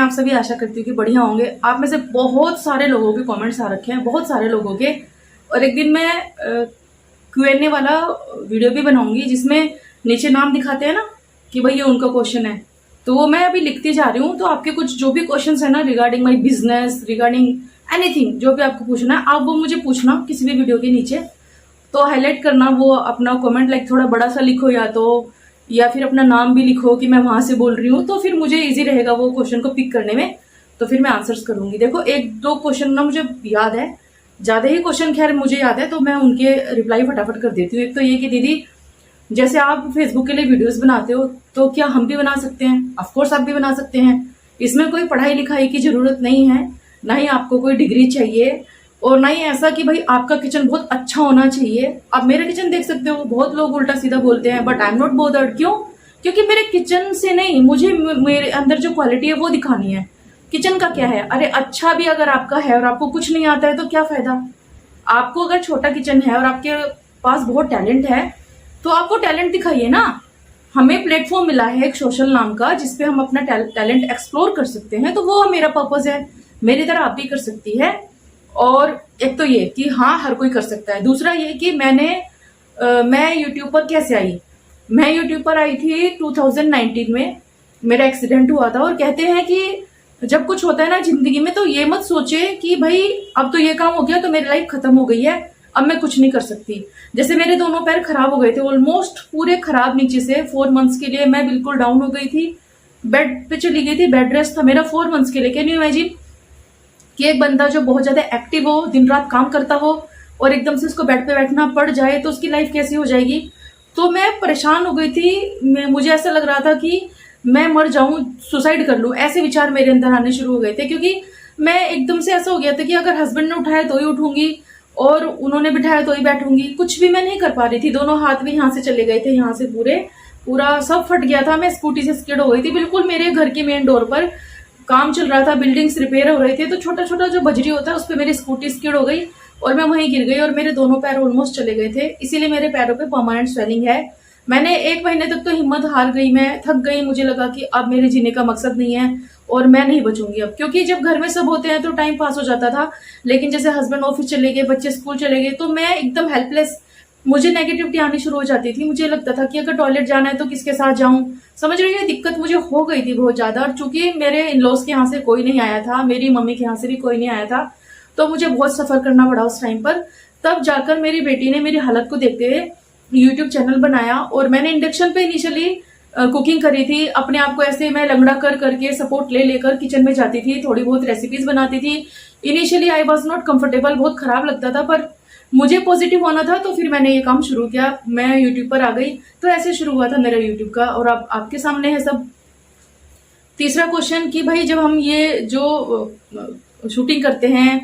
आप सभी आशा करती हूँ कि बढ़िया होंगे। आप में से बहुत सारे लोगों के कमेंट्स आ रखे हैं, बहुत सारे लोगों के। और एक दिन मैं Q&A वाला वीडियो भी बनाऊंगी जिसमें नीचे नाम दिखाते हैं ना कि भाई ये उनका क्वेश्चन है, तो वो मैं अभी लिखती जा रही हूँ। तो आपके कुछ जो भी क्वेश्चंस है ना regarding my business, regarding anything, जो भी आपको पूछना है आप वो मुझे पूछना किसी भी वीडियो के नीचे। तो हाईलाइट करना वो अपना कमेंट, लाइक थोड़ा बड़ा सा लिखो या फिर अपना नाम भी लिखो कि मैं वहां से बोल रही हूँ, तो फिर मुझे इजी रहेगा वो क्वेश्चन को पिक करने में। तो फिर मैं आंसर्स करूंगी। देखो एक दो क्वेश्चन ना मुझे याद है, ज्यादा ही क्वेश्चन खैर मुझे याद है, तो मैं उनके रिप्लाई फटाफट कर देती हूँ। एक तो ये कि दीदी जैसे आप फेसबुक के लिए वीडियोस बनाते हो तो क्या हम भी बना सकते हैं? ऑफकोर्स आप भी बना सकते हैं। इसमें कोई पढ़ाई लिखाई की जरूरत नहीं है, ना ही आपको कोई डिग्री चाहिए, और ना ही ऐसा कि भाई आपका किचन बहुत अच्छा होना चाहिए। आप मेरा किचन देख सकते हो, बहुत लोग उल्टा सीधा बोलते हैं, बट आई एम नॉट बोदर्ड। क्यों? क्योंकि मेरे किचन से नहीं, मुझे मेरे अंदर जो क्वालिटी है वो दिखानी है। किचन का क्या है? अरे अच्छा भी अगर आपका है और आपको कुछ नहीं आता है तो क्या फायदा। आपको अगर छोटा किचन है और आपके पास बहुत टैलेंट है तो आप वो टैलेंट दिखाइए ना। हमें प्लेटफॉर्म मिला है एक सोशल नाम का जिसपे हम अपना टैलेंट एक्सप्लोर कर सकते हैं, तो वो मेरा पर्पज है। मेरी तरह आप भी कर सकती है। और एक तो ये कि हाँ हर कोई कर सकता है। दूसरा ये कि मैं यूट्यूब पर कैसे आई। मैं यूट्यूब पर आई थी 2019 में। मेरा एक्सीडेंट हुआ था, और कहते हैं कि जब कुछ होता है ना जिंदगी में तो ये मत सोचे कि भाई अब तो ये काम हो गया तो मेरी लाइफ खत्म हो गई है, अब मैं कुछ नहीं कर सकती। जैसे मेरे दोनों पैर खराब हो गए थे, ऑलमोस्ट पूरे खराब नीचे से। 4 मंथ्स के लिए मैं बिल्कुल डाउन हो गई थी, बेड पे चली गई थी, बेड रेस्ट था मेरा 4 मंथ्स के लिए। कैन यू इमेजिन कि एक बंदा जो बहुत ज्यादा एक्टिव हो, दिन रात काम करता हो, और एकदम से उसको बेड पे बैठना पड़ जाए तो उसकी लाइफ कैसी हो जाएगी। तो मैं परेशान हो गई थी। मुझे ऐसा लग रहा था कि मैं मर जाऊं, सुसाइड कर लूं, ऐसे विचार मेरे अंदर आने शुरू हो गए थे। क्योंकि मैं एकदम से ऐसा हो गया था कि अगर हस्बैंड ने उठाया तो ही उठूंगी, और उन्होंने बिठाया तो ही बैठूंगी। कुछ भी मैं नहीं कर पा रही थी। दोनों हाथ भी यहाँ से चले गए थे, यहाँ से पूरा सब फट गया था। मैं स्कूटी से स्किड हो गई थी बिल्कुल मेरे घर के मेन डोर पर। काम चल रहा था, बिल्डिंग्स रिपेयर हो रहे थे, तो छोटा छोटा जो बजरी होता है उस पर मेरी स्कूटी स्किड हो गई और मैं वहीं गिर गई, और मेरे दोनों पैर ऑलमोस्ट चले गए थे। इसीलिए मेरे पैरों पे परमानेंट स्वेलिंग है। मैंने 1 महीने तक तो हिम्मत हार गई, मैं थक गई। मुझे लगा कि अब मेरे जीने का मकसद नहीं है और मैं नहीं बचूंगी अब। क्योंकि जब घर में सब होते हैं तो टाइम पास हो जाता था, लेकिन जैसे हस्बैंड ऑफिस चले गए, बच्चे स्कूल चले गए, तो मैं एकदम हेल्पलेस। मुझे नेगेटिविटी आनी शुरू हो जाती थी। मुझे लगता था कि अगर टॉयलेट जाना है तो किसके साथ जाऊं। समझ रही है, दिक्कत मुझे हो गई थी बहुत ज्यादा। और चूंकि मेरे इन लॉज के यहाँ से कोई नहीं आया था, मेरी मम्मी के यहाँ से भी कोई नहीं आया था, तो मुझे बहुत सफर करना पड़ा उस टाइम पर। तब जाकर मेरी बेटी ने मेरी हालत को देखते हुए यूट्यूब चैनल बनाया, और मैंने इंडक्शन पे इनिशियली कुकिंग करी थी। अपने आप को ऐसे मैं लंगड़ा करके सपोर्ट लेकर किचन में जाती थी, थोड़ी बहुत रेसिपीज बनाती थी। Initially I was not comfortable, बहुत खराब लगता था, पर मुझे पॉजिटिव होना था, तो फिर मैंने ये काम शुरू किया। मैं यूट्यूब पर आ गई, तो ऐसे शुरू हुआ था मेरा यूट्यूब का, और अब आपके सामने है सब। तीसरा क्वेश्चन कि भाई जब हम ये जो शूटिंग करते हैं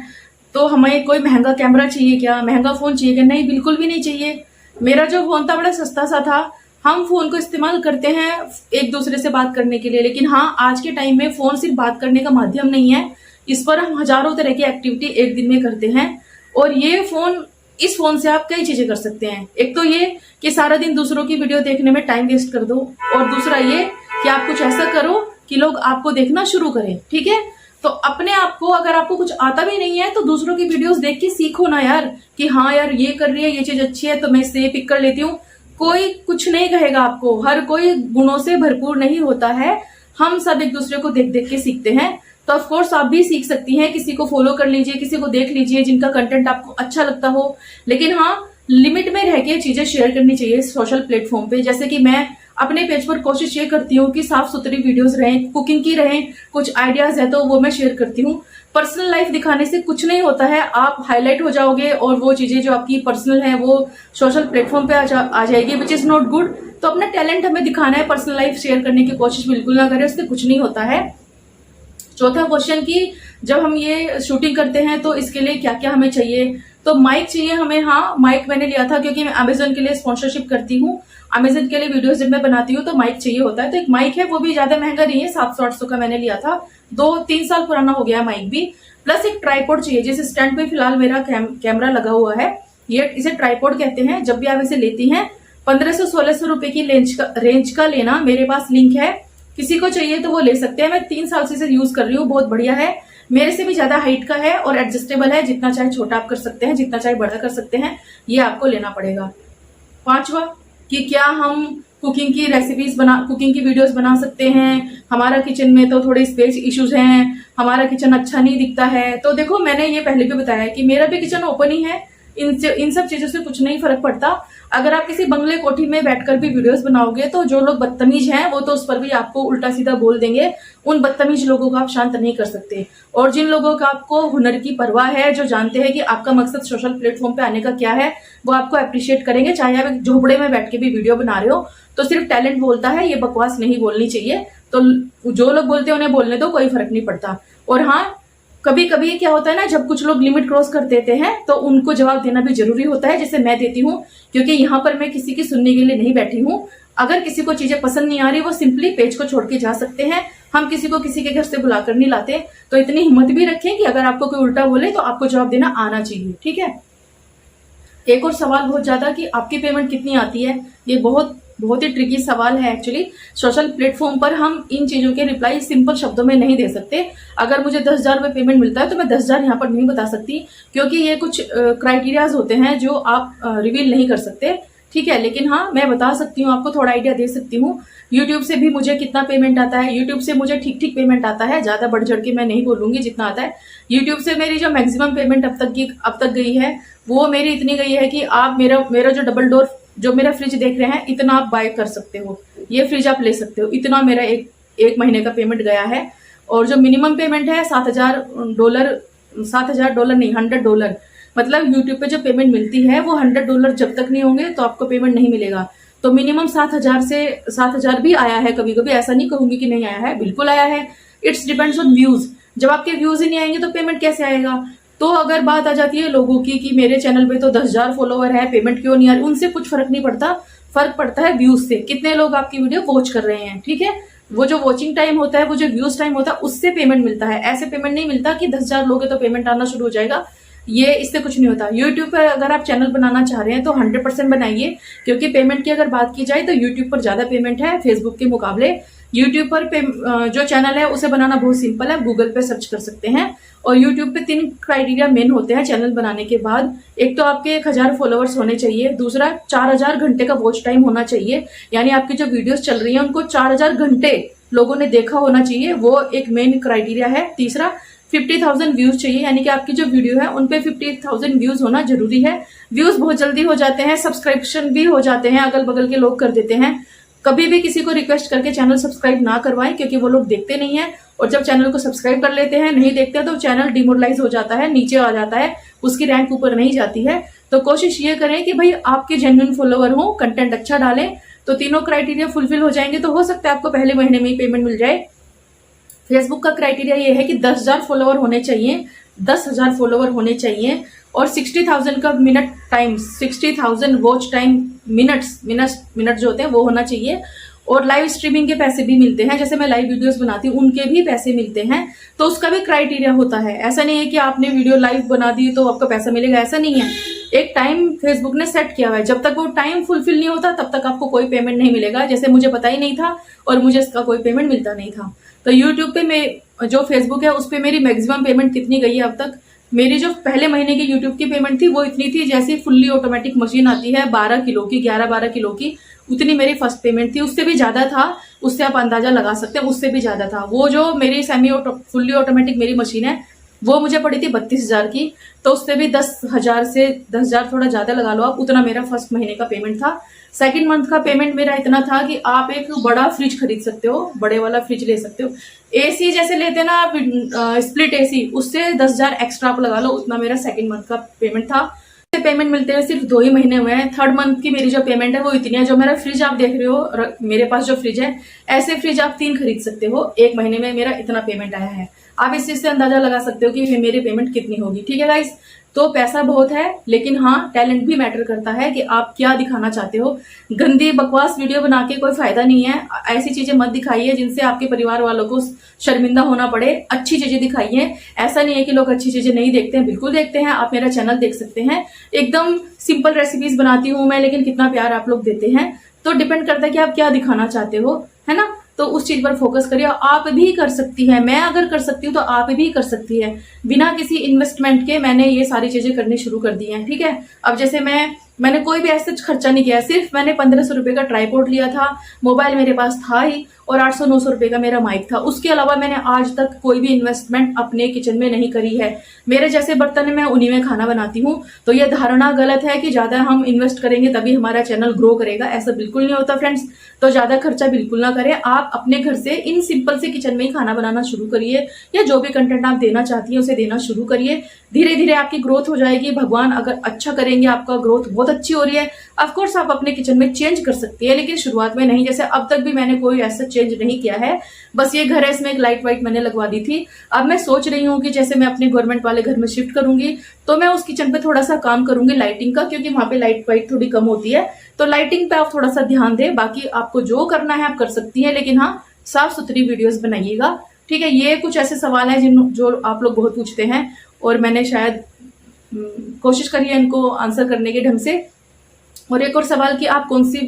तो हमें कोई महंगा कैमरा चाहिए क्या, महंगा फोन चाहिए क्या? नहीं, बिल्कुल भी नहीं चाहिए। मेरा जो फोन था बड़ा सस्ता सा था। हम फोन को इस्तेमाल करते हैं एक दूसरे से बात करने के लिए, लेकिन हाँ आज के टाइम में फोन सिर्फ बात करने का माध्यम नहीं है। इस पर हम हजारों तरह की एक्टिविटी एक दिन में करते हैं, और इस फोन से आप कई चीजें कर सकते हैं। एक तो ये कि सारा दिन दूसरों की वीडियो देखने में टाइम वेस्ट कर दो, और दूसरा ये कि आप कुछ ऐसा करो कि लोग आपको देखना शुरू करें। ठीक है, तो अपने आप को, अगर आपको कुछ आता भी नहीं है तो दूसरों की वीडियोस देख के सीखो ना यार, कि हाँ यार ये कर रही है, ये चीज अच्छी है, तो मैं इससे पिक कर लेती हूँ। कोई कुछ नहीं कहेगा आपको, हर कोई गुणों से भरपूर नहीं होता है। हम सब एक दूसरे को देख देख के सीखते हैं, तो ऑफ कोर्स आप भी सीख सकती हैं। किसी को फॉलो कर लीजिए, किसी को देख लीजिए जिनका कंटेंट आपको अच्छा लगता हो, लेकिन हाँ लिमिट में रह के चीजें शेयर करनी चाहिए सोशल प्लेटफॉर्म पे। जैसे कि मैं अपने पेज पर कोशिश ये करती हूँ कि साफ सुथरी वीडियोस रहें, कुकिंग की रहें, कुछ आइडियाज है तो वो मैं शेयर करती हूँ। पर्सनल लाइफ दिखाने से कुछ नहीं होता है, आप हाईलाइट हो जाओगे और वो चीजें जो आपकी पर्सनल है वो सोशल प्लेटफॉर्म पे आ जाएगी, विच इज नॉट गुड। तो अपना टैलेंट हमें दिखाना है, पर्सनल लाइफ शेयर करने की कोशिश बिल्कुल ना करें, उससे कुछ नहीं होता है। चौथा क्वेश्चन कि जब हम ये शूटिंग करते हैं तो इसके लिए क्या क्या हमें चाहिए। तो माइक चाहिए हमें। हाँ, माइक मैंने लिया था क्योंकि मैं अमेजोन के लिए स्पॉन्सरशिप करती हूँ। अमेजोन के लिए वीडियोस जब मैं बनाती हूँ तो माइक चाहिए होता है। तो एक माइक है, वो भी ज्यादा महंगा नहीं है, 700-800 का मैंने लिया था। 2-3 साल पुराना हो गया माइक भी। प्लस एक ट्राइपॉड चाहिए। जिस स्टैंड पे फिलहाल मेरा कैमरा लगा हुआ है, ये इसे ट्राइपॉड कहते हैं। जब भी आप इसे लेती हैं 1500-1600 रुपए की रेंज का लेना। मेरे पास लिंक है किसी को चाहिए तो वो ले सकते हैं। मैं 3 साल से इसे यूज कर रही हूँ, बहुत बढ़िया है। मेरे से भी ज्यादा हाइट का है और एडजस्टेबल है, जितना चाहे छोटा आप कर सकते हैं, जितना चाहे बड़ा कर सकते हैं, ये आपको लेना पड़ेगा। 5वां कि क्या हम कुकिंग की रेसिपीज कुकिंग की वीडियोस बना सकते हैं। हमारा किचन में तो थोड़े स्पेस इश्यूज हैं, हमारा किचन अच्छा नहीं दिखता है। तो देखो, मैंने ये पहले भी बताया कि मेरा भी किचन ओपन ही है, इन सब चीजों से कुछ नहीं फर्क पड़ता। अगर आप किसी बंगले कोठी में बैठकर भी वीडियोस बनाओगे तो जो लोग बदतमीज हैं वो तो उस पर भी आपको उल्टा सीधा बोल देंगे। उन बदतमीज लोगों को आप शांत नहीं कर सकते। और जिन लोगों का आपको हुनर की परवाह है, जो जानते हैं कि आपका मकसद सोशल प्लेटफॉर्म पे आने का क्या है, वो आपको अप्रिशिएट करेंगे। चाहे आप एक झोपड़े में बैठ के भी वीडियो बना रहे हो, तो सिर्फ टैलेंट बोलता है, ये बकवास नहीं बोलनी चाहिए। तो जो लोग बोलते हैं उन्हें बोलने दो, कोई फर्क नहीं पड़ता। और हाँ, कभी कभी क्या होता है ना, जब कुछ लोग लिमिट क्रॉस कर देते हैं तो उनको जवाब देना भी जरूरी होता है, जैसे मैं देती हूँ। क्योंकि यहाँ पर मैं किसी की सुनने के लिए नहीं बैठी हूँ। अगर किसी को चीजें पसंद नहीं आ रही, वो सिंपली पेज को छोड़ के जा सकते हैं। हम किसी को किसी के घर से बुलाकर नहीं लाते। तो इतनी हिम्मत भी रखें कि अगर आपको कोई उल्टा बोले तो आपको जवाब देना आना चाहिए, ठीक है। एक और सवाल बहुत ज्यादा कि आपकी पेमेंट कितनी आती है, ये बहुत ही ट्रिकी सवाल है एक्चुअली। सोशल प्लेटफॉर्म पर हम इन चीजों के रिप्लाई सिंपल शब्दों में नहीं दे सकते। अगर मुझे 10,000 रुपए पेमेंट मिलता है तो मैं 10,000 यहाँ पर नहीं बता सकती, क्योंकि ये कुछ क्राइटेरियाज होते हैं जो आप रिवील नहीं कर सकते, ठीक है। लेकिन हाँ, मैं बता सकती हूँ, आपको थोड़ा आइडिया दे सकती हूँ। यूट्यूब से भी मुझे कितना पेमेंट आता है, यूट्यूब से मुझे ठीक ठीक पेमेंट आता है, ज्यादा बढ़ चढ़ के मैं नहीं बोलूंगी जितना आता है। यूट्यूब से मेरी जो मैक्सिमम पेमेंट अब तक गई है, वो मेरी इतनी गई है कि आप मेरा जो डबल डोर जो मेरा फ्रिज देख रहे हैं, इतना आप बाय कर सकते हो, ये फ्रिज आप ले सकते हो, इतना मेरा एक महीने का पेमेंट गया है। और जो मिनिमम पेमेंट है $7,000 नहीं, $100, मतलब यूट्यूब पे जो पेमेंट मिलती है वो $100 जब तक नहीं होंगे तो आपको पेमेंट नहीं मिलेगा। तो मिनिमम 7,000 भी आया है कभी कभी, ऐसा नहीं कहूंगी कि नहीं आया है, बिल्कुल आया है। It's depends on views. जब आपके व्यूज ही नहीं आएंगे तो पेमेंट कैसे आएगा। तो अगर बात आ जाती है लोगों की कि मेरे चैनल पे तो 10,000 फॉलोवर है, पेमेंट क्यों नहीं आ रही, उनसे कुछ फर्क नहीं पड़ता। फर्क पड़ता है व्यूज से, कितने लोग आपकी वीडियो वॉच कर रहे हैं, ठीक है। वो जो वॉचिंग टाइम होता है, वो जो व्यूज टाइम होता है, उससे पेमेंट मिलता है। ऐसे पेमेंट नहीं मिलता कि 10,000 लोग हैं तो पेमेंट आना शुरू हो जाएगा, ये इससे कुछ नहीं होता। यूट्यूब पर अगर आप चैनल बनाना चाह रहे हैं तो 100% बनाइए, क्योंकि पेमेंट की अगर बात की जाए तो यूट्यूब पर ज्यादा पेमेंट है फेसबुक के मुकाबले। यूट्यूब पर जो चैनल है उसे बनाना बहुत सिंपल है, गूगल पे सर्च कर सकते हैं। और यूट्यूब पे 3 क्राइटेरिया मेन होते हैं चैनल बनाने के बाद। एक तो आपके 1,000 फॉलोअर्स होने चाहिए, दूसरा 4,000 घंटे का वॉच टाइम होना चाहिए, यानी आपकी जो वीडियोस चल रही हैं उनको 4,000 घंटे लोगों ने देखा होना चाहिए, वो एक मेन क्राइटेरिया है। तीसरा 50,000 व्यूज चाहिए, यानी कि आपकी जो वीडियो है उनपे 50,000 व्यूज होना जरूरी है। व्यूज बहुत जल्दी हो जाते हैं, सब्सक्रिप्शन भी हो जाते हैं, अगल बगल के लोग कर देते हैं। कभी भी किसी को रिक्वेस्ट करके चैनल सब्सक्राइब ना करवाएं, क्योंकि वो लोग देखते नहीं है। और जब चैनल को सब्सक्राइब कर लेते हैं, नहीं देखते तो चैनल डिमोरलाइज हो जाता है, नीचे आ जाता है, उसकी रैंक ऊपर नहीं जाती है। तो कोशिश ये करें कि भाई आपके जेन्युइन फॉलोवर हो, कंटेंट अच्छा डालें, तो तीनों क्राइटेरिया फुलफिल हो जाएंगे तो हो सकता है आपको पहले महीने में ही पेमेंट मिल जाए। फेसबुक का क्राइटेरिया ये है कि 10,000 फॉलोवर होने चाहिए, 10,000 फॉलोवर होने चाहिए, और 60,000 का minute time, 60,000 watch time minute जो होते हैं वो होना चाहिए। और लाइव स्ट्रीमिंग के पैसे भी मिलते हैं, जैसे मैं लाइव वीडियोस बनाती हूँ उनके भी पैसे मिलते हैं, तो उसका भी क्राइटेरिया होता है। ऐसा नहीं है कि आपने वीडियो लाइव बना दी तो आपको पैसा मिलेगा, ऐसा नहीं है। एक टाइम फेसबुक ने सेट किया हुआ है, जब तक वो टाइम फुलफिल नहीं होता तब तक आपको कोई पेमेंट नहीं मिलेगा। जैसे मुझे पता ही नहीं था और मुझे इसका कोई पेमेंट मिलता नहीं था। तो यूट्यूब पे मैं जो फेसबुक है उस पर मेरी मैक्सिमम पेमेंट कितनी गई है अब तक, मेरी जो पहले महीने की यूट्यूब की पेमेंट थी वो इतनी थी, जैसे फुल्ली ऑटोमेटिक मशीन आती है 12 किलो की, 11-12 किलो की, उतनी मेरी फर्स्ट पेमेंट थी। उससे भी ज्यादा था, उससे आप अंदाजा लगा सकते हैं, उससे भी ज्यादा था। वो जो मेरी फुल्ली ऑटोमेटिक मेरी मशीन है वो मुझे पड़ी थी 32,000 की, तो उससे भी 10,000 थोड़ा ज्यादा लगा लो आप, उतना मेरा फर्स्ट महीने का पेमेंट था। सेकंड मंथ का पेमेंट मेरा इतना था कि आप एक बड़ा फ्रिज खरीद सकते हो, बड़े वाला फ्रिज ले सकते हो। एसी जैसे लेते हैं ना आप, स्प्लिट एसी, उससे 10,000 एक्स्ट्रा आप लगा लो, उतना मेरा सेकंड मंथ का पेमेंट था। पेमेंट मिलते हुए सिर्फ 2 ही महीने हुए हैं। थर्ड मंथ की मेरी जो पेमेंट है वो इतनी है। जो मेरा फ्रिज आप देख रहे हो, मेरे पास जो फ्रिज है, ऐसे फ्रिज आप 3 खरीद सकते हो। एक महीने में मेरा इतना पेमेंट आया है। आप इस चीज से अंदाजा लगा सकते हो कि मेरी पेमेंट कितनी होगी, ठीक है गाइस। तो पैसा बहुत है, लेकिन हाँ, टैलेंट भी मैटर करता है कि आप क्या दिखाना चाहते हो। गंदी बकवास वीडियो बना के कोई फायदा नहीं है। ऐसी चीजें मत दिखाइए जिनसे आपके परिवार वालों को शर्मिंदा होना पड़े। अच्छी चीजें दिखाइए। ऐसा नहीं है कि लोग अच्छी चीजें नहीं देखते हैं, बिल्कुल देखते हैं। आप मेरा चैनल देख सकते हैं, एकदम सिंपल रेसिपीज बनाती हूँ मैं, लेकिन कितना प्यार आप लोग देते हैं। तो डिपेंड करता है कि आप क्या दिखाना चाहते हो, है ना। तो उस चीज पर फोकस करिए। आप भी कर सकती है, मैं अगर कर सकती हूँ तो आप भी कर सकती है। बिना किसी इन्वेस्टमेंट के मैंने ये सारी चीजें करनी शुरू कर दी हैं, ठीक है। अब जैसे मैंने कोई भी ऐसा खर्चा नहीं किया, सिर्फ मैंने 1500 रुपए का ट्राईपोड लिया था, मोबाइल मेरे पास था ही, और 800-900 रुपए का मेरा माइक था। उसके अलावा मैंने आज तक कोई भी इन्वेस्टमेंट अपने किचन में नहीं करी है। मेरे जैसे बर्तन में मैं उन्हीं में खाना बनाती हूँ। तो ये धारणा गलत है कि ज्यादा हम इन्वेस्ट करेंगे तभी हमारा चैनल ग्रो करेगा, ऐसा बिल्कुल नहीं होता फ्रेंड्स। तो ज्यादा खर्चा बिल्कुल ना करें, आप अपने घर से इन सिंपल से किचन में ही खाना बनाना शुरू करिए, या जो भी कंटेंट आप देना चाहती है उसे देना शुरू करिए। धीरे धीरे आपकी ग्रोथ हो जाएगी। भगवान अगर अच्छा करेंगे, आपका ग्रोथ बहुत अच्छी हो रही है, ऑफकोर्स आप अपने किचन में चेंज कर सकती है, लेकिन शुरुआत में नहीं। जैसे अब तक भी मैंने कोई ऐसा चेंज नहीं किया है, बस ये घर है, इसमें एक लाइट वाइट मैंने लगवा दी थी। अब मैं सोच रही हूँ कि जैसे मैं अपने गवर्नमेंट वाले घर में शिफ्ट करूंगी तो मैं उस किचन पे थोड़ा सा काम करूंगी लाइटिंग का, क्योंकि वहां पे लाइट वाइट थोड़ी कम होती है। तो लाइटिंग पे आप थोड़ा सा ध्यान दें। बाकी आपको जो करना है आप कर सकती है, लेकिन हाँ, साफ सुथरी वीडियोस बनाइएगा, ठीक है। ये कुछ ऐसे सवाल है जो आप लोग बहुत पूछते हैं, और मैंने शायद कोशिश करी है इनको आंसर करने के ढंग से। और एक और सवाल कि आप कौन सी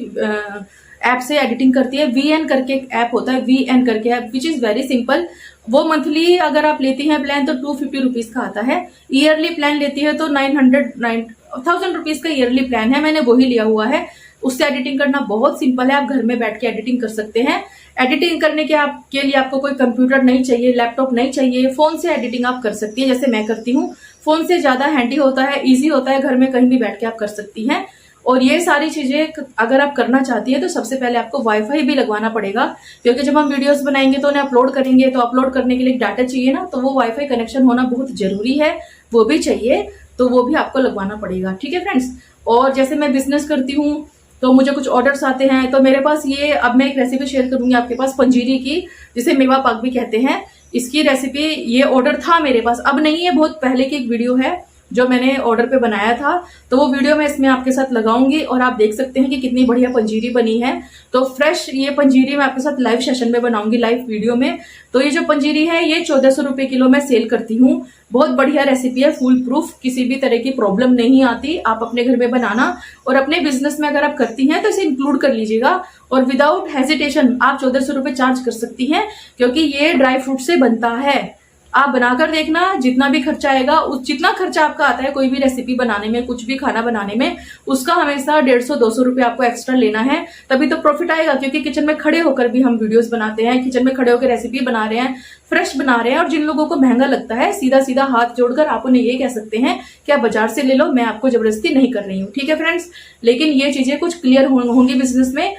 ऐप से एडिटिंग करती है। VN करके एक ऐप होता है, VN करके app, which is very simple. वो मंथली अगर आप लेती हैं प्लान तो 250 रुपीज का आता है। ईयरली प्लान लेती है तो 1000 रुपीज का ईयरली प्लान है, मैंने वही लिया हुआ है। उससे एडिटिंग करना बहुत सिंपल है, आप घर में बैठ के एडिटिंग कर सकते हैं। एडिटिंग करने के लिए आपको कोई कंप्यूटर नहीं चाहिए, लैपटॉप नहीं चाहिए, फोन से एडिटिंग आप कर सकती हैं, जैसे मैं करती हूँ। फोन से ज्यादा हैंडी होता है, इजी होता है, घर में कहीं भी बैठ के आप कर सकती हैं। और ये सारी चीजें अगर आप करना चाहती है तो सबसे पहले आपको वाईफाई भी लगवाना पड़ेगा, क्योंकि जब हम वीडियोस बनाएंगे तो उन्हें अपलोड करेंगे, तो अपलोड करने के लिए डाटा चाहिए ना, तो वो वाईफाई कनेक्शन होना बहुत जरूरी है, वो भी चाहिए, तो वो भी आपको लगवाना पड़ेगा, ठीक है फ्रेंड्स। और जैसे मैं बिजनेस करती हूँ तो मुझे कुछ ऑर्डर्स आते हैं, तो मेरे पास ये, अब मैं एक रेसिपी शेयर करूंगी आपके पास पंजीरी की, जिसे मेवा पाक भी कहते हैं। इसकी रेसिपी, ये ऑर्डर था मेरे पास, अब नहीं है, बहुत पहले की एक वीडियो है जो मैंने ऑर्डर पे बनाया था, तो वो वीडियो मैं इसमें आपके साथ लगाऊंगी और आप देख सकते हैं कि कितनी बढ़िया पंजीरी बनी है। तो फ्रेश ये पंजीरी मैं आपके साथ लाइव सेशन में बनाऊंगी, लाइव वीडियो में। तो ये जो पंजीरी है ये 1400 रुपए किलो मैं सेल करती हूँ। बहुत बढ़िया रेसिपी है, फुल प्रूफ, किसी भी तरह की प्रॉब्लम नहीं आती। आप अपने घर में बनाना, और अपने बिजनेस में अगर आप करती हैं तो इसे इंक्लूड कर लीजिएगा, और विदाउट हेजिटेशन आप 1400 रुपए चार्ज कर सकती हैं, क्योंकि ये ड्राई फ्रूट से बनता है। आप बनाकर देखना, जितना भी खर्चा आएगा, जितना खर्चा आपका आता है कोई भी रेसिपी बनाने में, कुछ भी खाना बनाने में, उसका हमेशा 150-200 रुपए आपको एक्स्ट्रा लेना है, तभी तो प्रॉफिट आएगा। क्योंकि किचन में खड़े होकर भी हम वीडियोस बनाते हैं, किचन में खड़े होकर रेसिपी बना रहे हैं, फ्रेश बना रहे हैं। और जिन लोगों को महंगा लगता है, सीधा सीधा हाथ जोड़कर आप उन्हें ये कह सकते हैं कि आप बाजार से ले लो, मैं आपको जबरदस्ती नहीं कर रही हूँ, ठीक है फ्रेंड्स। लेकिन ये चीजें कुछ क्लियर होंगी बिजनेस में,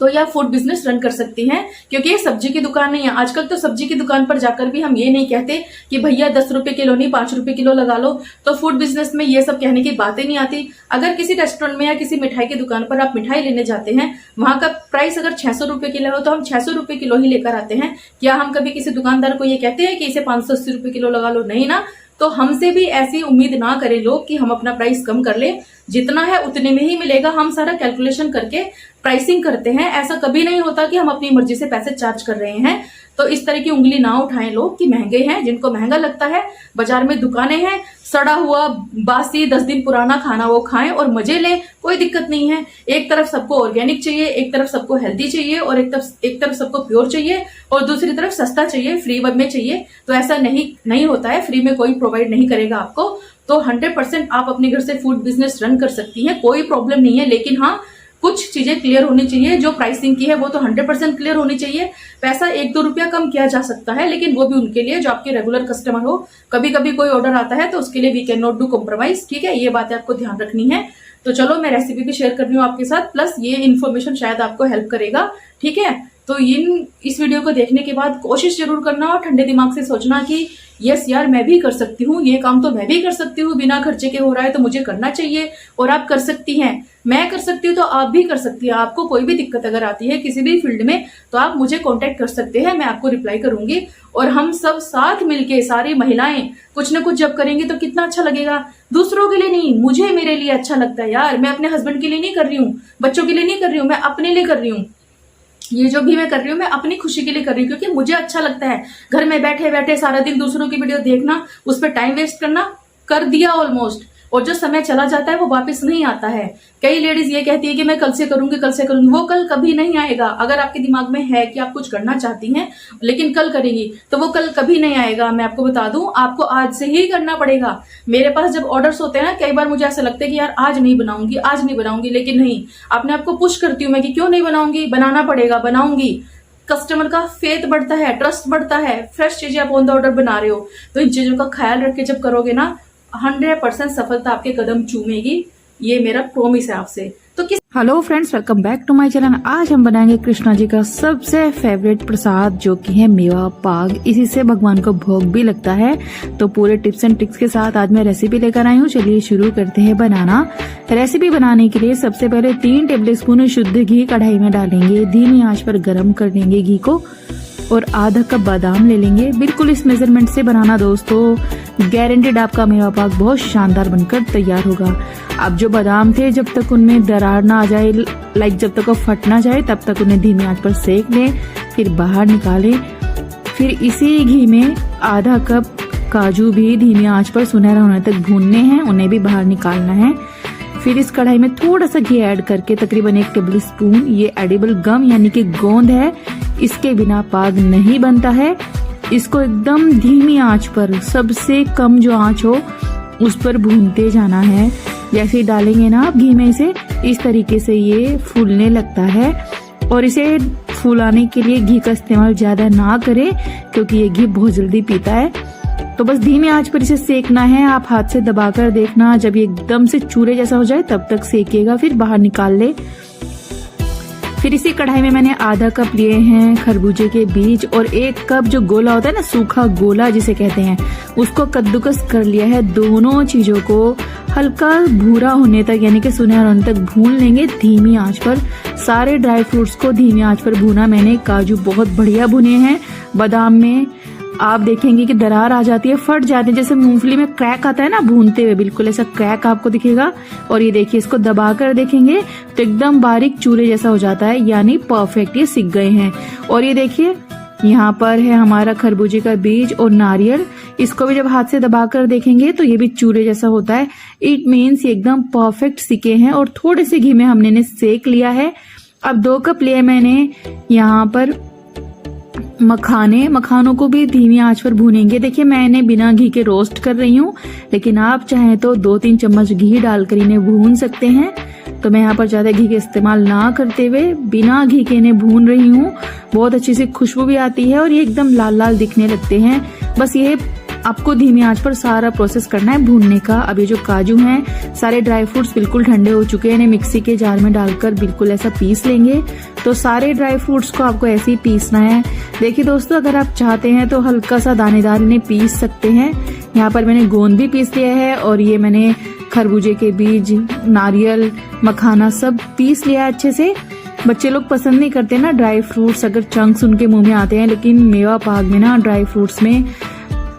तो या फूड बिजनेस रन कर सकती हैं, क्योंकि ये सब्जी की दुकान नहीं है। आजकल तो सब्जी की दुकान पर जाकर भी हम ये नहीं कहते कि भैया 10 रुपए किलो नहीं 5 रुपए किलो लगा लो। तो फूड बिजनेस में ये सब कहने की बातें नहीं आती। अगर किसी रेस्टोरेंट में या किसी मिठाई की दुकान पर आप मिठाई लेने जाते हैं, वहां का प्राइस अगर 600 रुपए किलो हो तो हम 600 रुपए किलो ही लेकर आते हैं। क्या हम कभी किसी दुकानदार को ये कहते हैं कि इसे 580 रुपए किलो लगा लो? नहीं ना। तो हमसे भी ऐसी उम्मीद ना करें लोग कि हम अपना प्राइस कम कर ले, जितना है उतने में ही मिलेगा। हम सारा कैलकुलेशन करके प्राइसिंग करते हैं, ऐसा कभी नहीं होता कि हम अपनी मर्जी से पैसे चार्ज कर रहे हैं। तो इस तरह की उंगली ना उठाएं लोग कि महंगे हैं। जिनको महंगा लगता है, बाजार में दुकानें हैं, सड़ा हुआ बासी 10 दिन पुराना खाना वो खाएं और मजे लें, कोई दिक्कत नहीं है। एक तरफ सबको ऑर्गेनिक चाहिए, एक तरफ सबको हेल्दी चाहिए, और एक तरफ सबको प्योर चाहिए, और दूसरी तरफ सस्ता चाहिए, फ्री में चाहिए। तो ऐसा नहीं होता है, फ्री में कोई प्रोवाइड नहीं करेगा आपको। तो 100% आप अपने घर से फूड बिजनेस रन कर सकती हैं, कोई प्रॉब्लम नहीं है। लेकिन हाँ, कुछ चीजें क्लियर होनी चाहिए। जो प्राइसिंग की है वो तो 100% क्लियर होनी चाहिए। पैसा 1-2 रुपया कम किया जा सकता है, लेकिन वो भी उनके लिए जो आपके रेगुलर कस्टमर हो। कभी कभी कोई ऑर्डर आता है तो उसके लिए we can not do compromise, ठीक है। ये बातें आपको ध्यान रखनी है। तो चलो, मैं रेसिपी भी शेयर कर रही हूँ आपके साथ, प्लस ये इन्फॉर्मेशन शायद आपको हेल्प करेगा, ठीक है। तो इस वीडियो को देखने के बाद कोशिश जरूर करना और ठंडे दिमाग से सोचना कि यस यार, मैं भी कर सकती हूँ, ये काम तो मैं भी कर सकती हूँ, बिना खर्चे के हो रहा है तो मुझे करना चाहिए। और आप कर सकती हैं, मैं कर सकती हूँ तो आप भी कर सकती हैं। आपको कोई भी दिक्कत अगर आती है किसी भी फील्ड में तो आप मुझे कांटेक्ट कर सकते हैं, मैं आपको रिप्लाई करूंगी। और हम सब साथ मिलके, सारी महिलाएं कुछ ना कुछ जब करेंगे तो कितना अच्छा लगेगा। दूसरों के लिए नहीं, मुझे मेरे लिए अच्छा लगता है यार। मैं अपने हस्बैंड के लिए नहीं कर रही हूँ, बच्चों के लिए नहीं कर रही हूँ, मैं अपने लिए कर रही हूँ। ये जो भी मैं कर रही हूँ मैं अपनी खुशी के लिए कर रही हूँ, क्योंकि मुझे अच्छा लगता है। घर में बैठे बैठे सारा दिन दूसरों की वीडियो देखना, उस पर टाइम वेस्ट करना, कर दिया ऑलमोस्ट। और जो समय चला जाता है वो वापस नहीं आता है। कई लेडीज ये कहती है कि मैं कल से करूंगी, कल से करूंगी, वो कल कभी नहीं आएगा। अगर आपके दिमाग में है कि आप कुछ करना चाहती हैं लेकिन कल करेंगी, तो वो कल कभी नहीं आएगा। मैं आपको बता दूं, आपको आज से ही करना पड़ेगा। मेरे पास जब ऑर्डर्स होते हैं ना, कई बार मुझे ऐसा लगता है कि यार आज नहीं बनाऊंगी, आज नहीं बनाऊंगी, लेकिन नहीं, अपने आपको पुश करती हूँ मैं कि क्यों नहीं बनाऊंगी, बनाना पड़ेगा, बनाऊंगी। कस्टमर का फेथ बढ़ता है, ट्रस्ट बढ़ता है, फ्रेश चीजें आप ऑन द ऑर्डर बना रहे हो, तो इन चीजों का ख्याल रख के जब करोगे ना, 100% सफलता आपके कदम चूमेगी। ये मेरा प्रॉमिस है आपसे। तो hello friends, welcome back to my channel. आज हम बनाएंगे कृष्णा जी का सबसे फेवरेट प्रसाद, जो कि है मेवा पाक। इसी से भगवान को भोग भी लगता है। तो पूरे टिप्स एंड ट्रिक्स के साथ आज मैं रेसिपी लेकर आई हूँ। चलिए शुरू करते हैं बनाना। रेसिपी बनाने के लिए सबसे पहले 3 टेबल स्पून शुद्ध घी कढ़ाई में डालेंगे। धीमी आंच पर गर्म कर लेंगे घी को और आधा कप बादाम ले लेंगे। बिल्कुल इस मेजरमेंट से बनाना दोस्तों, गारंटेड आपका मेवा पाक बहुत शानदार बनकर तैयार होगा। अब जो बादाम थे, जब तक उनमें दरार ना आ जाए, जब तक वो फट ना जाए, तब तक उन्हें धीमी आंच पर सेक लें, फिर बाहर निकालें। फिर इसी घी में आधा कप काजू भी धीमी आंच पर सुनहरा होने तक भूनने हैं, उन्हें भी बाहर निकालना है। फिर इस कढ़ाई में थोड़ा सा घी ऐड करके तकरीबन 1 टेबल स्पून, ये एडिबल गम यानी कि गोंद है, इसके बिना पाक नहीं बनता है। इसको एकदम धीमी आंच पर, सबसे कम जो आंच हो उस पर भूनते जाना है। जैसे ही डालेंगे ना आप घी में इसे, इस तरीके से ये फूलने लगता है। और इसे फुलाने के लिए घी का इस्तेमाल ज्यादा ना करें, क्योंकि ये घी बहुत जल्दी पीता है। तो बस धीमी आंच पर इसे सेकना है। आप हाथ से दबाकर देखना, जब ये एकदम से चूरे जैसा हो जाए तब तक सेकिएगा, फिर बाहर निकाल ले। फिर इसी कढ़ाई में मैंने आधा कप लिए हैं खरबूजे के बीज और 1 कप जो गोला होता है ना, सूखा गोला जिसे कहते हैं, उसको कद्दूकस कर लिया है। दोनों चीजों को हल्का भूरा होने तक यानी कि सुनहरा होने तक भून लेंगे धीमी आंच पर। सारे ड्राई फ्रूट्स को धीमी आंच पर भूना मैंने। काजू बहुत बढ़िया भुने हैं। बादाम में आप देखेंगे कि दरार आ जाती है, फट जाते हैं, जैसे मूंगफली में क्रैक आता है ना भूनते हुए, बिल्कुल ऐसा क्रैक आपको दिखेगा। और ये देखिए, इसको दबाकर देखेंगे तो एकदम बारीक चूरे जैसा हो जाता है, यानी परफेक्ट ये सिक गए हैं। और ये देखिए, यहाँ पर है हमारा खरबूजे का बीज और नारियल। इसको भी जब हाथ से दबाकर देखेंगे तो ये भी चूरे जैसा होता है। इट मीन्स ये एकदम परफेक्ट सिके हैं और थोड़े से घी में हमने इन्हें सेक लिया है। अब 2 कप लिए मैंने यहाँ पर मखानों को भी धीमी आंच पर भूनेंगे। देखिए, मैं इन्हें बिना घी के रोस्ट कर रही हूँ, लेकिन आप चाहें तो 2-3 चम्मच घी डालकर इन्हें भून सकते हैं। तो मैं यहाँ पर ज्यादा घी का इस्तेमाल ना करते हुए बिना घी के इन्हें भून रही हूँ। बहुत अच्छी सी खुशबू भी आती है और ये एकदम लाल लाल दिखने लगते हैं। बस ये आपको धीमी आंच पर सारा प्रोसेस करना है भूनने का। अब ये जो काजू हैं, सारे ड्राई फ्रूट्स बिल्कुल ठंडे हो चुके हैं। इन्हें मिक्सी के जार में डालकर बिल्कुल ऐसा पीस लेंगे। तो सारे ड्राई फ्रूट्स को आपको ऐसे ही पीसना है। देखिए दोस्तों, अगर आप चाहते हैं तो हल्का सा दानेदार इन्हें पीस सकते हैं। यहाँ पर मैंने गोंद भी पीस लिया है और ये मैंने खरबूजे के बीज, नारियल, मखाना सब पीस लिया है अच्छे से। बच्चे लोग पसंद नहीं करते ना ड्राई फ्रूट्स, अगर चंक्स उनके मुंह में आते हैं, लेकिन मेवा पाक में ना ड्राई फ्रूट्स में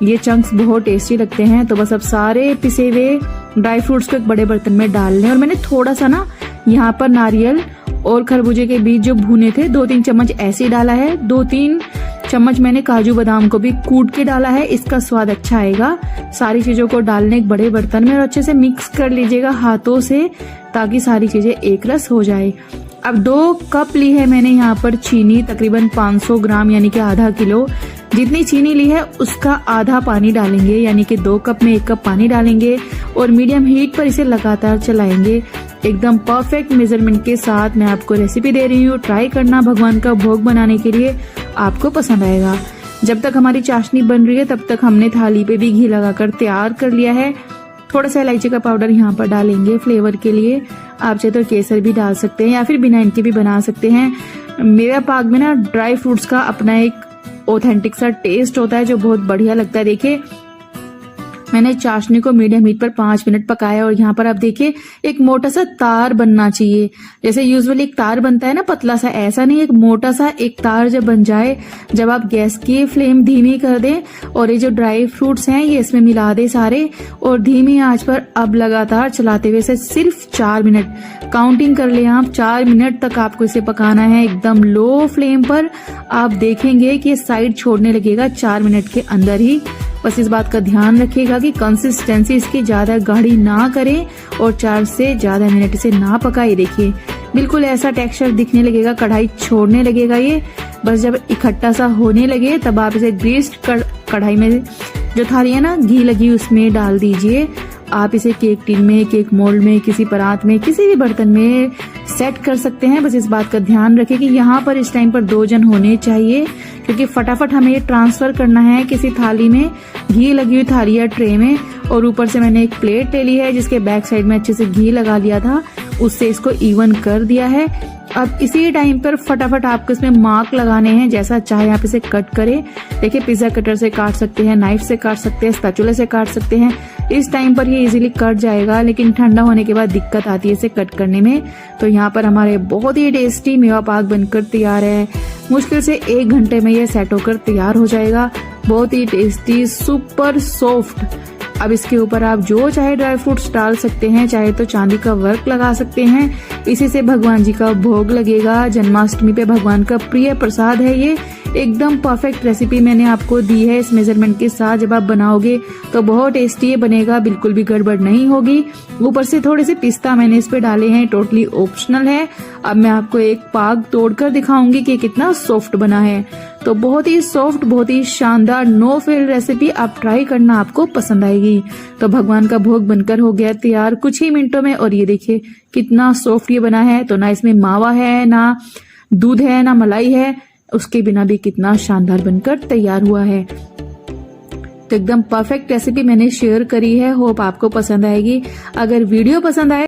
ये चंक्स बहुत टेस्टी लगते हैं। तो बस अब सारे पिसे हुए ड्राई फ्रूट्स को एक बड़े बर्तन में डाल लें। और मैंने थोड़ा सा ना यहाँ पर नारियल और खरबूजे के बीज जो भुने थे 2-3 चम्मच ऐसे डाला है। 2-3 चम्मच मैंने काजू बादाम को भी कूट के डाला है, इसका स्वाद अच्छा आएगा। सारी चीजों को डालने एक बड़े बर्तन में और अच्छे से मिक्स कर लीजिएगा हाथों से, ताकि सारी चीजें एक रस हो जाए। अब 2 कप ली है मैंने यहाँ पर चीनी, तकरीबन 500 ग्राम यानी कि आधा किलो। जितनी चीनी ली है उसका आधा पानी डालेंगे, यानी कि 2 कप में 1 कप पानी डालेंगे और मीडियम हीट पर इसे लगातार चलाएंगे। एकदम परफेक्ट मेजरमेंट के साथ मैं आपको रेसिपी दे रही हूँ। ट्राई करना, भगवान का भोग बनाने के लिए आपको पसंद आएगा। जब तक हमारी चाशनी बन रही है तब तक हमने थाली पे भी घी लगाकर तैयार कर लिया है। थोड़ा सा इलायची का पाउडर यहाँ पर डालेंगे फ्लेवर के लिए। आप चाहे तो केसर भी डाल सकते हैं या फिर बिना इनके भी बना सकते हैं। मेवा पाक में ना ड्राई फ्रूट्स का अपना एक ऑथेंटिक सा टेस्ट होता है जो बहुत बढ़िया लगता है। देखिए, मैंने चाशनी को मीडियम हीट पर 5 मिनट पकाया और यहाँ पर आप देखिए एक मोटा सा तार बनना चाहिए। जैसे यूजुअली एक तार बनता है ना पतला सा, ऐसा नहीं, एक मोटा सा एक तार जब बन जाए, जब आप गैस की फ्लेम धीमी कर दें और ये जो ड्राई फ्रूट्स हैं ये इसमें मिला दे सारे और धीमी आंच पर अब लगातार चलाते हुए इसे सिर्फ 4 मिनट काउंटिंग कर ले आप, 4 मिनट तक आपको इसे पकाना है एकदम लो फ्लेम पर। आप देखेंगे कि साइड छोड़ने लगेगा 4 मिनट के अंदर ही। बस इस बात का ध्यान रखिएगा कि कंसिस्टेंसी इसकी ज़्यादा गाढ़ी ना करें और 4 से ज़्यादा मिनट इसे ना पकाए। देखिए बिल्कुल ऐसा टेक्सचर दिखने लगेगा, कढ़ाई छोड़ने लगेगा ये। बस जब इकट्ठा सा होने लगे तब आप इसे ग्रीस्ड कढ़ाई में जो थाली है ना घी लगी उसमें डाल दीजिए। आप इसे केक टिन में, केक मोल्ड में, किसी परात में, किसी भी बर्तन में सेट कर सकते हैं। बस इस बात का ध्यान रखें कि यहाँ पर इस टाइम पर 2 जन होने चाहिए, क्योंकि फटाफट हमें ये ट्रांसफर करना है किसी थाली में, घी लगी हुई थाली या ट्रे में। और ऊपर से मैंने एक प्लेट ले ली है जिसके बैक साइड में अच्छे से घी लगा लिया था, उससे इसको इवन कर दिया है। अब इसी टाइम पर फटाफट आपको इसमें मार्क लगाने हैं, जैसा चाहे आप इसे कट करें। देखिए पिज्जा कटर से काट सकते हैं, नाइफ से काट सकते हैं, स्पैचुला से काट सकते हैं। इस टाइम पर ये इजीली कट जाएगा, लेकिन ठंडा होने के बाद दिक्कत आती है इसे कट करने में। तो यहाँ पर हमारे बहुत ही टेस्टी मेवा पाक बनकर तैयार है। मुश्किल से 1 घंटे में ये सेट होकर तैयार हो जाएगा। बहुत ही टेस्टी, सुपर सॉफ्ट। अब इसके ऊपर आप जो चाहे ड्राई फ्रूट्स डाल सकते हैं, चाहे तो चांदी का वर्क लगा सकते हैं। इसी से भगवान जी का भोग लगेगा। जन्माष्टमी पे भगवान का प्रिय प्रसाद है ये। एकदम परफेक्ट रेसिपी मैंने आपको दी है इस मेजरमेंट के साथ। जब आप बनाओगे तो बहुत टेस्टी बनेगा, बिल्कुल भी गड़बड़ नहीं होगी। ऊपर से थोड़े से पिस्ता मैंने इस पे डाले हैं, टोटली ऑप्शनल है। अब मैं आपको एक पाक तोड़कर दिखाऊंगी कि कितना सॉफ्ट बना है। तो बहुत ही सॉफ्ट, बहुत ही शानदार, नो फेल रेसिपी। आप ट्राई करना, आपको पसंद आएगी। तो भगवान का भोग बनकर हो गया तैयार कुछ ही मिनटों में। और ये देखिए कितना सॉफ्ट ये बना है। तो ना इसमें मावा है, ना दूध है, ना मलाई है, उसके बिना भी कितना शानदार बनकर तैयार हुआ है। तो एकदम परफेक्ट रेसिपी मैंने शेयर करी है। होप आपको पसंद आएगी। अगर वीडियो पसंद आए